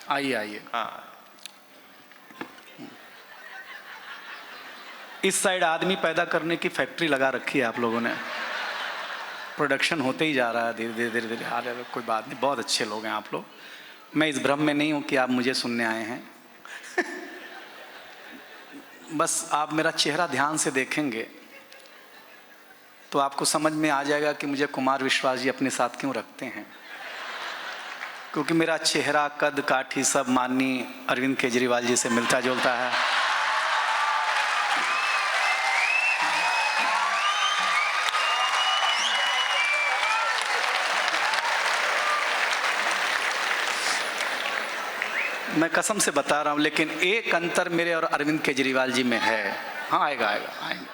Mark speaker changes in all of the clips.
Speaker 1: आइए आइए।
Speaker 2: हाँ,
Speaker 1: इस साइड आदमी पैदा करने की फैक्ट्री लगा रखी है आप लोगों ने, प्रोडक्शन होते ही जा रहा है धीरे धीरे धीरे धीरे। हाल कोई बात नहीं, बहुत अच्छे लोग हैं आप लोग। मैं इस भ्रम में नहीं हूँ कि आप मुझे सुनने आए हैं। बस आप मेरा चेहरा ध्यान से देखेंगे तो आपको समझ में आ जाएगा कि मुझे कुमार विश्वास जी अपने साथ क्यों रखते हैं। क्योंकि मेरा चेहरा, कद काठी सब माननीय अरविंद केजरीवाल जी से मिलता जुलता है। मैं कसम से बता रहा हूं, लेकिन एक अंतर मेरे और अरविंद केजरीवाल जी में है। हाँ आएगा आएगा आएगा।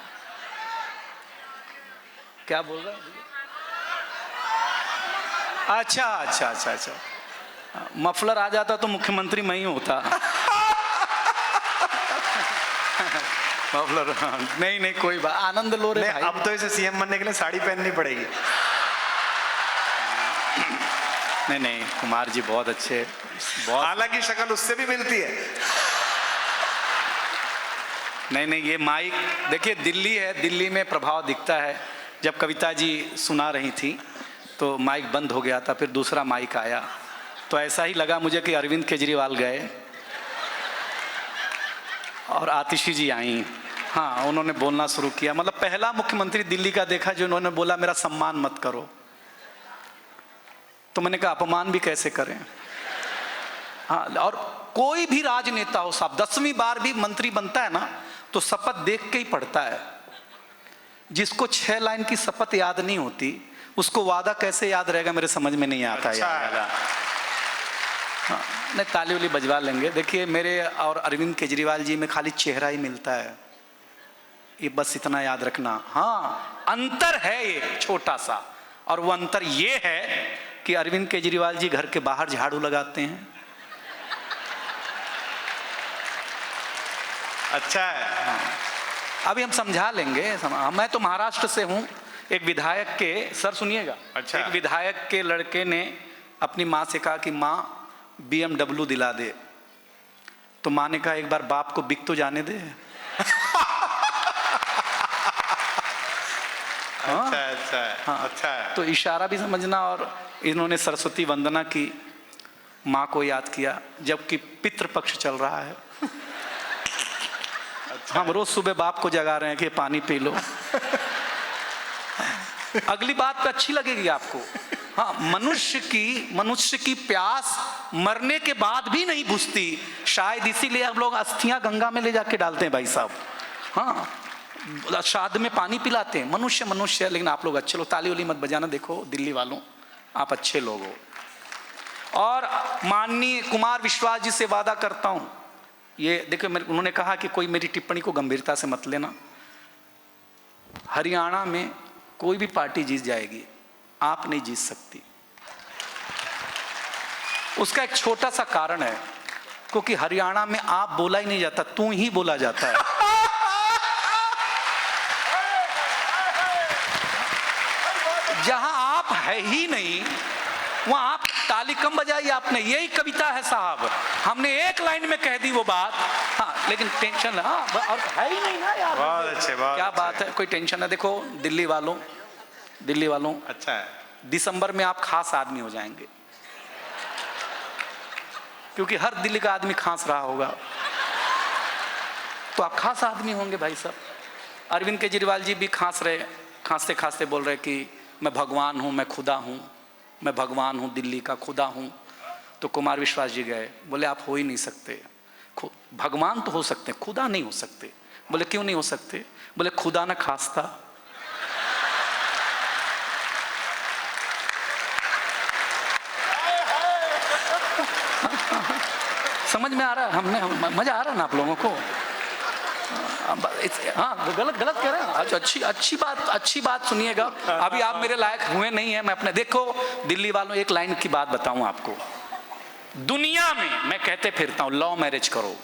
Speaker 1: क्या बोल रहा है? अच्छा अच्छा अच्छा अच्छा, मफलर आ जाता तो मुख्यमंत्री मैं ही होता। मफलर नहीं नहीं कोई बात, आनंद लो रे भाई।
Speaker 2: अब तो इसे सीएम बनने के लिए साड़ी पहननी पड़ेगी।
Speaker 1: नहीं नहीं, कुमार जी बहुत अच्छे, बहुत।
Speaker 2: हालांकि शक्ल उससे भी मिलती है।
Speaker 1: नहीं नहीं, ये माइक देखिए, दिल्ली है, दिल्ली में प्रभाव दिखता है। जब कविता जी सुना रही थी तो माइक बंद हो गया था, फिर दूसरा माइक आया तो ऐसा ही लगा मुझे कि अरविंद केजरीवाल गए और आतिशी जी आई। हाँ, उन्होंने बोलना शुरू किया। मतलब पहला मुख्यमंत्री दिल्ली का देखा जो उन्होंने बोला मेरा सम्मान मत करो। तो मैंने कहा अपमान भी कैसे करें। हाँ, और कोई भी राजनेता हो साहब, 10वीं बार भी मंत्री बनता है ना तो शपथ देख के ही पढ़ता है। जिसको 6 लाइन की शपथ याद नहीं होती उसको वादा कैसे याद रहेगा, मेरे समझ में नहीं आता।
Speaker 2: अच्छा।
Speaker 1: हाँ, नहीं ताली उली बजवा लेंगे। देखिए मेरे और अरविंद केजरीवाल जी में खाली चेहरा ही मिलता है, ये बस इतना याद रखना। हाँ, अंतर है एक छोटा सा, और वो अंतर ये है कि अरविंद केजरीवाल जी घर के बाहर झाड़ू लगाते हैं।
Speaker 2: अच्छा है।
Speaker 1: हाँ, अभी हम समझा लेंगे। मैं तो महाराष्ट्र से हूँ। एक विधायक के, सर सुनिएगा,
Speaker 2: अच्छा।
Speaker 1: एक विधायक के लड़के ने अपनी माँ से कहा कि माँ BMW दिला दे। तो माँ ने कहा एक बार बाप को बिक तो जाने दे।
Speaker 2: अच्छा अच्छा
Speaker 1: हाँ,
Speaker 2: अच्छा है।
Speaker 1: तो इशारा भी समझना। और इन्होंने सरस्वती वंदना की, माँ को याद किया, जबकि पितृपक्ष चल रहा है। अच्छा, हम रोज सुबह बाप को जगा रहे हैं कि पानी पी लो। अगली बात पे अच्छी लगेगी आपको। हाँ, मनुष्य की प्यास मरने के बाद भी नहीं बुझती, शायद इसीलिए हम लोग अस्थियां गंगा में ले जाके डालते हैं भाई साहब। हाँ, श्राद्ध में पानी पिलाते हैं। मनुष्य मनुष्य, लेकिन आप लोग अच्छे लोग। ताली उली मत बजाना, देखो दिल्ली वालों आप अच्छे लोग हो। और माननीय कुमार विश्वास जी से वादा करता हूं, ये देखो उन्होंने कहा कि कोई मेरी टिप्पणी को गंभीरता से मत लेना। हरियाणा में कोई भी पार्टी जीत जाएगी, आप नहीं जीत सकती। उसका एक छोटा सा कारण है, क्योंकि हरियाणा में आप बोला ही नहीं जाता, तू ही बोला जाता है। जहां आप है ही नहीं वहां आप ताली कम बजाई आपने। यही कविता है साहब, हमने एक लाइन में कह दी वो बात। हाँ, लेकिन टेंशन, हाँ, और है ही नहीं ना यार।
Speaker 2: बहुत अच्छे, बहुत
Speaker 1: क्या
Speaker 2: अच्छे।
Speaker 1: बात है, कोई टेंशन है। देखो दिल्ली वालों
Speaker 2: अच्छा है।
Speaker 1: दिसंबर में आप खास आदमी हो जाएंगे, क्योंकि हर दिल्ली का आदमी खांस रहा होगा, तो आप खास आदमी होंगे भाई साहब। अरविंद केजरीवाल जी भी खांस रहे, खांसते खांसते बोल रहे कि मैं भगवान हूँ, मैं खुदा हूँ, मैं भगवान हूँ, दिल्ली का खुदा हूँ। तो कुमार विश्वास जी गए, बोले आप हो ही नहीं सकते। भगवान तो हो सकते हैं, खुदा नहीं हो सकते। बोले क्यों नहीं हो सकते? बोले खुदा ना खास्ता। समझ में आ रहा है? मजा आ रहा है ना आप लोगों को? हाँ, गलत कह रहे हैं। अच्छी बात सुनिएगा। अभी आप मेरे लायक हुए नहीं है। मैं अपने, देखो दिल्ली वालों, एक लाइन की बात बताऊं आपको। दुनिया में मैं कहते फिरता हूं लव मैरिज करो।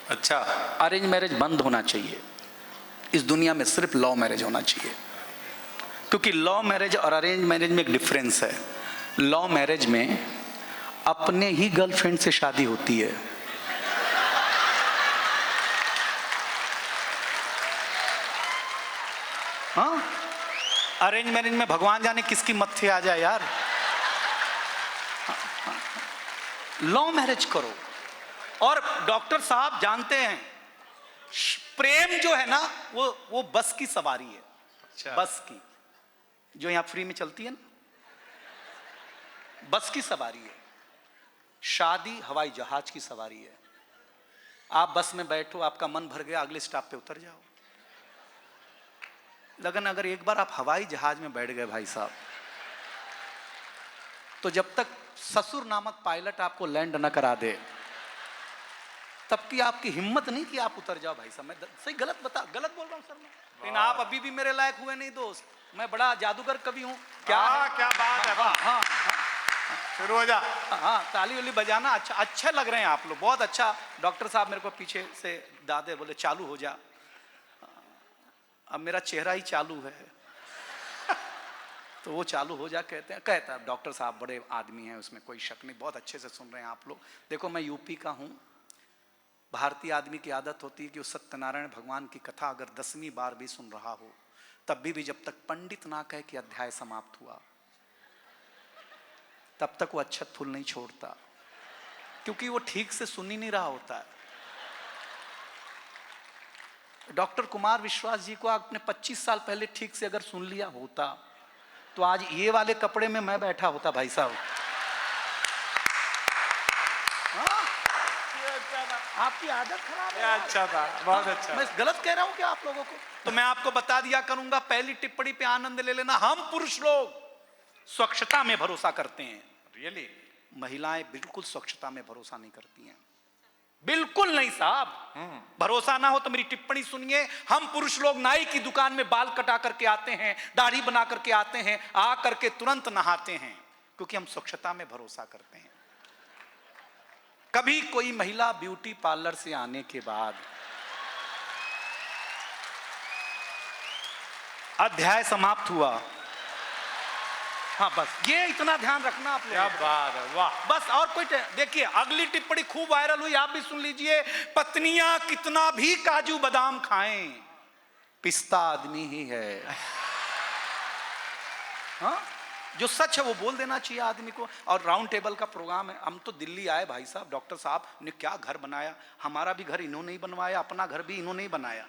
Speaker 1: अच्छा, अरेंज मैरिज बंद होना चाहिए। इस दुनिया में सिर्फ लव मैरिज होना चाहिए, क्योंकि लव मैरिज और अरेंज मैरिज में एक डिफरेंस है। लव मैरिज में अपने ही गर्लफ्रेंड से शादी होती है। हाँ, अरेंज मैरिज में भगवान जाने किसकी मत्थे आ जाए यार। लव मैरिज करो। और डॉक्टर साहब जानते हैं, प्रेम जो है ना वो बस की सवारी है।
Speaker 2: अच्छा।
Speaker 1: बस की, जो यहां फ्री में चलती है ना, बस की सवारी है। शादी हवाई जहाज की सवारी है। आप बस में बैठो, आपका मन भर गया, अगले स्टॉप पे उतर जाओ। लेकिन अगर एक बार आप हवाई जहाज में बैठ गए भाई साहब, तो जब तक ससुर नामक पायलट आपको लैंड न करा दे, तब की आपकी हिम्मत नहीं कि आप उतर जाओ भाई साहब। मैं सही गलत गलत बोल रहा हूं सर मैं, लेकिन आप अभी भी मेरे लायक हुए नहीं दोस्त। मैं बड़ा जादूगर कवि हूं क्या।
Speaker 2: क्या बात है।
Speaker 1: हाँ हाँ
Speaker 2: शुरू हो जा।
Speaker 1: हाँ, ताली वाली बजाना। अच्छा, अच्छे लग रहे हैं आप लोग, बहुत अच्छा। डॉक्टर साहब मेरे को पीछे से दादे बोले चालू हो जा। अब मेरा चेहरा ही चालू है तो वो चालू हो जा कहते हैं। कहता है डॉक्टर साहब बड़े आदमी हैं, उसमें कोई शक नहीं, बहुत अच्छे से सुन रहे हैं आप लोग। देखो मैं यूपी का हूँ। भारतीय आदमी की आदत होती है कि वो सत्यनारायण भगवान की कथा अगर 10वीं बार भी सुन रहा हो, तब भी जब तक पंडित ना कहे कि अध्याय समाप्त हुआ, तब तक वो अक्षत फूल नहीं छोड़ता, क्योंकि वो ठीक से सुन ही नहीं रहा होता है। डॉक्टर कुमार विश्वास जी को आपने 25 साल पहले ठीक से अगर सुन लिया होता, तो आज ये वाले कपड़े में मैं बैठा होता भाई साहब। हाँ? आपकी आदत खराब है।
Speaker 2: अच्छा था, बहुत अच्छा।
Speaker 1: मैं गलत कह रहा हूं क्या आप लोगों को? तो मैं आपको बता दिया करूंगा, पहली टिप्पणी पे आनंद ले लेना। हम पुरुष लोग स्वच्छता में भरोसा करते हैं।
Speaker 2: रियली?
Speaker 1: महिलाएं बिल्कुल स्वच्छता में भरोसा नहीं करती हैं, बिल्कुल नहीं साहब। भरोसा ना हो तो मेरी टिप्पणी सुनिए। हम पुरुष लोग नाई की दुकान में बाल कटा करके आते हैं, दाढ़ी बना करके आते हैं, आ करके तुरंत नहाते हैं, क्योंकि हम स्वच्छता में भरोसा करते हैं। कभी कोई महिला ब्यूटी पार्लर से आने के बाद अध्याय समाप्त हुआ, हाँ बस ये इतना ध्यान रखना आप लोग।
Speaker 2: क्या बात है, वाह।
Speaker 1: बस और कोई देखिए, अगली टिप्पणी खूब वायरल हुई, आप भी सुन लीजिए। पत्नियां कितना भी काजू बादाम खाएं, पिस्ता आदमी ही है। हाँ, जो सच है वो बोल देना चाहिए आदमी को। और राउंड टेबल का प्रोग्राम है, हम तो दिल्ली आए भाई साहब, डॉक्टर साहब ने क्या घर बनाया। हमारा भी घर इन्होंने ही बनवाया, अपना घर भी इन्होंने ही बनाया।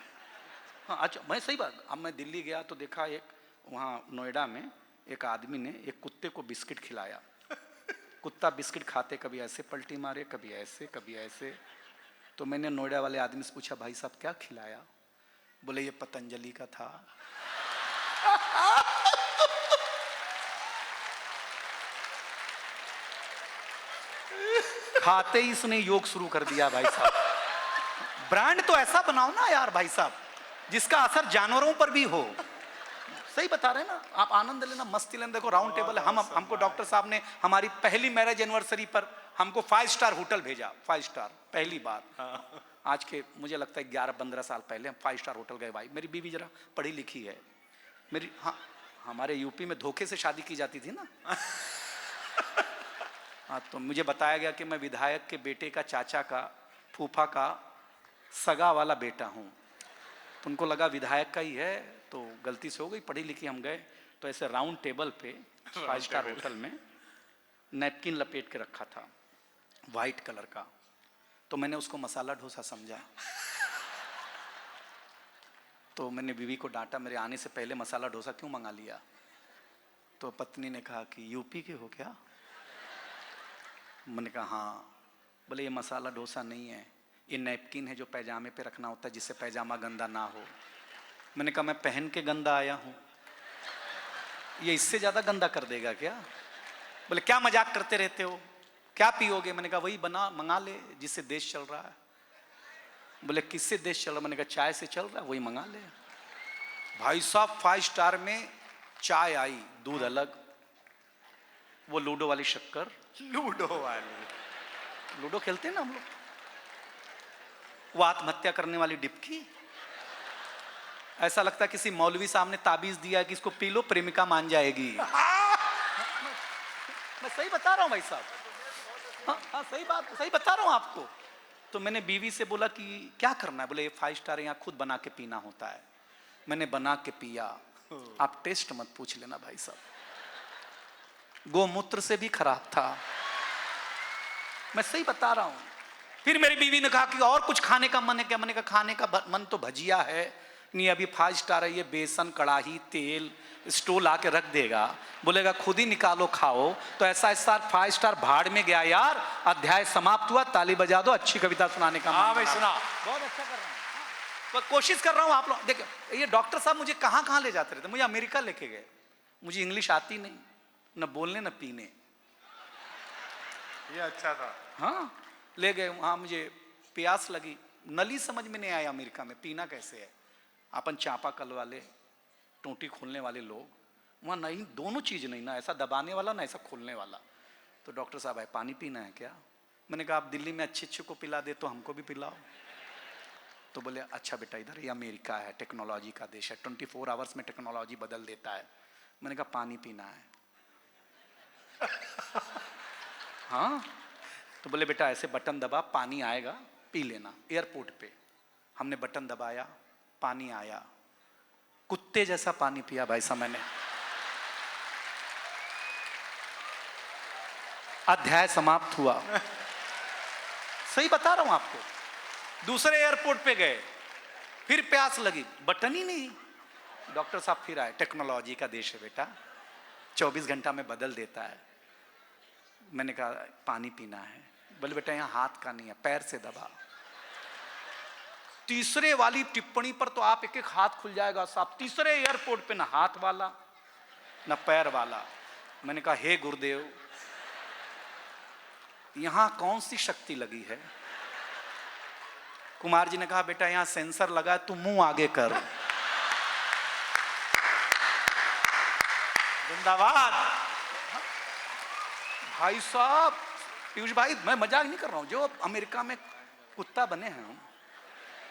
Speaker 1: हाँ अच्छा, मैं सही बात। अब मैं दिल्ली गया तो देखा एक वहाँ नोएडा में एक आदमी ने एक कुत्ते को बिस्किट खिलाया। कुत्ता बिस्किट खाते कभी ऐसे पलटी मारे, कभी ऐसे, कभी ऐसे। तो मैंने नोएडा वाले आदमी से पूछा, भाई साहब क्या खिलाया? बोले ये पतंजलि का था। खाते ही इसने योग शुरू कर दिया भाई साहब। ब्रांड तो ऐसा बनाओ ना यार भाई साहब, जिसका असर जानवरों पर भी हो। सही बता रहे हैं ना आप, आनंद लेना, मस्ती लेना। देखो राउंड टेबल है, हमको डॉक्टर साहब ने हमारी पहली मैरिज एनिवर्सरी पर हमको 5 स्टार होटल भेजा। 5 स्टार पहली बार। आज के मुझे लगता है 11-15 साल पहले हम 5 स्टार होटल गए भाई। मेरी बीवी जरा पढ़ी लिखी है मेरी। हाँ, हमारे यूपी में धोखे से शादी की जाती थी ना। हाँ, तो मुझे बताया गया कि मैं विधायक के बेटे का, चाचा का, फूफा का सगा वाला बेटा हूँ। तो उनको लगा विधायक का ही है, तो गलती से हो गई। पढ़ी लिखी हम गए तो ऐसे राउंड टेबल पे 5 स्टार होटल में नैपकिन लपेट के रखा था वाइट कलर का। तो मैंने उसको मसाला डोसा समझा। तो मैंने बीवी को डांटा, मेरे आने से पहले मसाला डोसा क्यों मंगा लिया? तो पत्नी ने कहा कि यूपी के हो क्या? मैंने कहा हाँ। बोले ये मसाला डोसा नहीं है, ये नैपकिन है जो पैजामे पे रखना होता है जिससे पैजामा गंदा ना हो। मैंने कहा मैं पहन के गंदा आया हूँ, ये इससे ज़्यादा गंदा कर देगा क्या? बोले क्या मजाक करते रहते हो, क्या पियोगे? मैंने कहा वही बना मंगा ले जिससे देश चल रहा है। बोले किससे देश चल रहा? मैंने कहा चाय से चल रहा है, वही मंगा ले। भाई साहब 5 स्टार में चाय आई, दूध अलग, वो लूडो वाली शक्कर।
Speaker 2: लूडो वाली?
Speaker 1: लूडो खेलते हैं ना हम लोग, वो आत्महत्या करने वाली डिपकी। ऐसा लगता है किसी मौलवी साहब ने ताबीज दिया कि इसको पी लो प्रेमिका मान जाएगी। मैं सही बता रहा हूं भाई साहब। हाँ हाँ, सही बात, सही बता रहा हूँ आपको। तो मैंने बीवी से बोला कि क्या करना है, बोले ये 5 स्टार यहाँ खुद बना के पीना होता है। मैंने बना के पिया, आप टेस्ट मत पूछ लेना भाई साहब, गोमूत्र से भी खराब था, मैं सही बता रहा हूं। फिर मेरी बीवी ने कहा कि और कुछ खाने का मन है क्या? मैंने कहा खाने का मन तो भजिया है, नहीं अभी 5 स्टार है, ये बेसन कड़ाही तेल स्टोव ला के रख देगा, बोलेगा खुद ही निकालो खाओ। तो ऐसा 5 स्टार भाड़ में गया यार। अध्याय समाप्त हुआ, ताली बजा दो, अच्छी कविता सुनाने का
Speaker 2: हाँ भाई सुना,
Speaker 1: बहुत अच्छा कर रहा हूँ। तो कोशिश कर रहा हूँ आप लोग देखिए, ये डॉक्टर साहब मुझे कहाँ कहाँ ले जाते रहते, मुझे अमेरिका लेके गए, मुझे इंग्लिश आती नहीं, न बोलने न पीने।
Speaker 2: ये अच्छा था।
Speaker 1: हाँ ले गए वहाँ, मुझे प्यास लगी, नली समझ में नहीं आया अमेरिका में पीना कैसे है। अपन चापाकल वाले टोटी खोलने वाले लोग, वहाँ नहीं, दोनों चीज़ नहीं, ना ऐसा दबाने वाला ना ऐसा खोलने वाला। तो डॉक्टर साहब है पानी पीना है क्या? मैंने कहा आप दिल्ली में अच्छे अच्छे को पिला दे तो हमको भी पिलाओ। तो बोले अच्छा बेटा इधर ये अमेरिका है, टेक्नोलॉजी का देश है, 24 आवर्स में टेक्नोलॉजी बदल देता है। मैंने कहा पानी पीना है। हाँ तो बोले बेटा ऐसे बटन दबा, पानी आएगा पी लेना। एयरपोर्ट पे हमने बटन दबाया, पानी आया, कुत्ते जैसा पानी पिया भाई साहब मैंने। अध्याय समाप्त हुआ, सही बता रहा हूं आपको। दूसरे एयरपोर्ट पे गए, फिर प्यास लगी, बटन ही नहीं। डॉक्टर साहब फिर आए, टेक्नोलॉजी का देश है बेटा, 24 घंटा में बदल देता है। मैंने कहा पानी पीना है, बोले बेटा यहाँ हाथ का नहीं है, पैर से दबा। तीसरे वाली टिप्पणी पर तो आप एक एक हाथ खुल जाएगा साहब। तीसरे एयरपोर्ट पे ना हाथ वाला ना पैर वाला। मैंने कहा हे गुरुदेव यहां कौन सी शक्ति लगी है? कुमार जी ने कहा बेटा यहां सेंसर लगा है, तू मुंह आगे कर।
Speaker 2: जिंदाबाद।
Speaker 1: भाई साहब, पीयूष भाई मैं मजाक नहीं कर रहा हूं, जो अमेरिका में कुत्ता बने हैं हम,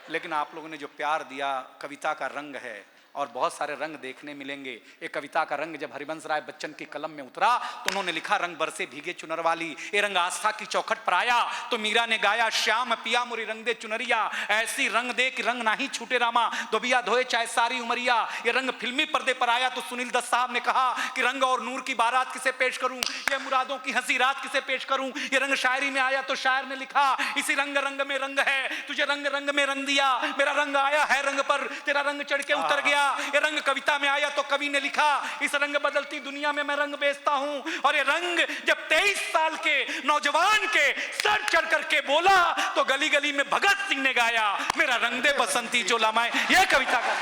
Speaker 1: लेकिन आप लोगों ने जो प्यार दिया, कविता का रंग है और बहुत सारे रंग देखने मिलेंगे। एक कविता का रंग जब हरिवंश राय बच्चन की कलम में उतरा तो उन्होंने लिखा रंग बरसे भीगे चुनर वाली, ये रंग आस्था की चौखट पर आया तो मीरा ने गाया श्याम पिया मुरी रंग दे चुनरिया, ऐसी रंग दे कि रंग नाही छूटे रामा, धोबिया धोए चाहे सारी उमरिया। ये रंग फिल्मी पर्दे पर आया तो सुनील दत्त साहब ने कहा कि रंग और नूर की बारात किसे पेश करूं, ये मुरादों की हंसी रात किसे पेश करूं। ये रंग शायरी में आया तो शायर ने लिखा इसी रंग रंग में रंग है, तुझे रंग रंग में रंग दिया, मेरा रंग आया है रंग पर, तेरा रंग चढ़ के उतर गया। ये रंग कविता में आया तो कवि ने लिखा इस रंग बदलती दुनिया में मैं रंग बेचता हूं। और ये रंग जब 23 साल के नौजवान के सर चढ़ करके बोला तो गली गली में भगत सिंह ने गाया मेरा रंग दे बसंती जो लमाए। यह कविता का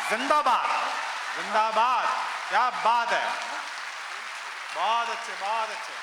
Speaker 2: जिंदाबाद जिंदाबाद, क्या बात है, बहुत अच्छे बहुत अच्छे।